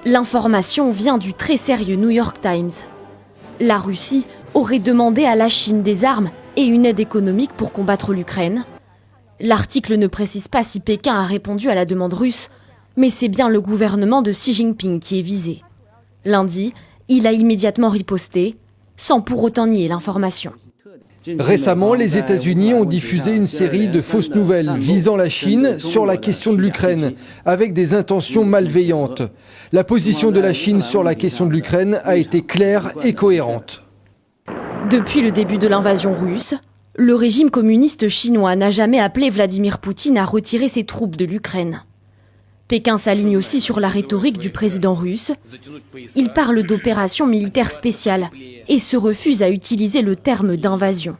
L'information vient du très sérieux New York Times. La Russie aurait demandé à la Chine des armes et une aide économique pour combattre l'Ukraine. L'article ne précise pas si Pékin a répondu à la demande russe, mais c'est bien le gouvernement de Xi Jinping qui est visé. Lundi, il a immédiatement riposté, sans pour autant nier l'information. Récemment, les États-Unis ont diffusé une série de fausses nouvelles visant la Chine sur la question de l'Ukraine, avec des intentions malveillantes. La position de la Chine sur la question de l'Ukraine a été claire et cohérente. Depuis le début de l'invasion russe, le régime communiste chinois n'a jamais appelé Vladimir Poutine à retirer ses troupes de l'Ukraine. Pékin s'aligne aussi sur la rhétorique du président russe. Il parle d'opération militaire spéciale et se refuse à utiliser le terme d'invasion.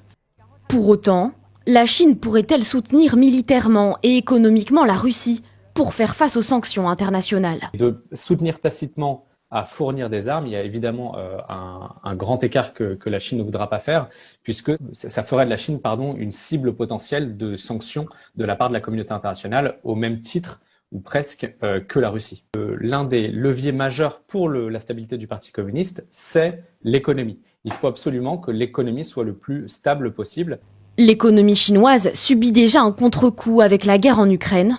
Pour autant, la Chine pourrait-elle soutenir militairement et économiquement la Russie pour faire face aux sanctions internationales? De soutenir tacitement à fournir des armes, il y a évidemment un grand écart que la Chine ne voudra pas faire, puisque ça ferait de la Chine une cible potentielle de sanctions de la part de la communauté internationale, au même titre ou presque que la Russie. L'un des leviers majeurs pour la stabilité du Parti communiste, c'est l'économie. Il faut absolument que l'économie soit le plus stable possible. L'économie chinoise subit déjà un contre-coup avec la guerre en Ukraine.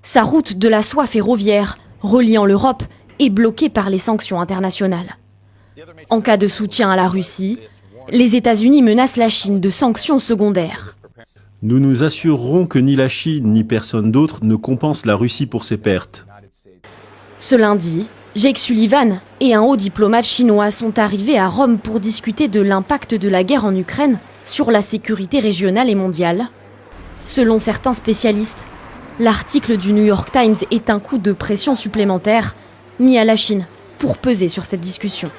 Sa route de la soie ferroviaire, reliant l'Europe, est bloquée par les sanctions internationales. En cas de soutien à la Russie, les États-Unis menacent la Chine de sanctions secondaires. Nous nous assurerons que ni la Chine ni personne d'autre ne compense la Russie pour ses pertes. Ce lundi, Jake Sullivan et un haut diplomate chinois sont arrivés à Rome pour discuter de l'impact de la guerre en Ukraine sur la sécurité régionale et mondiale. Selon certains spécialistes, l'article du New York Times est un coup de pression supplémentaire mis à la Chine pour peser sur cette discussion.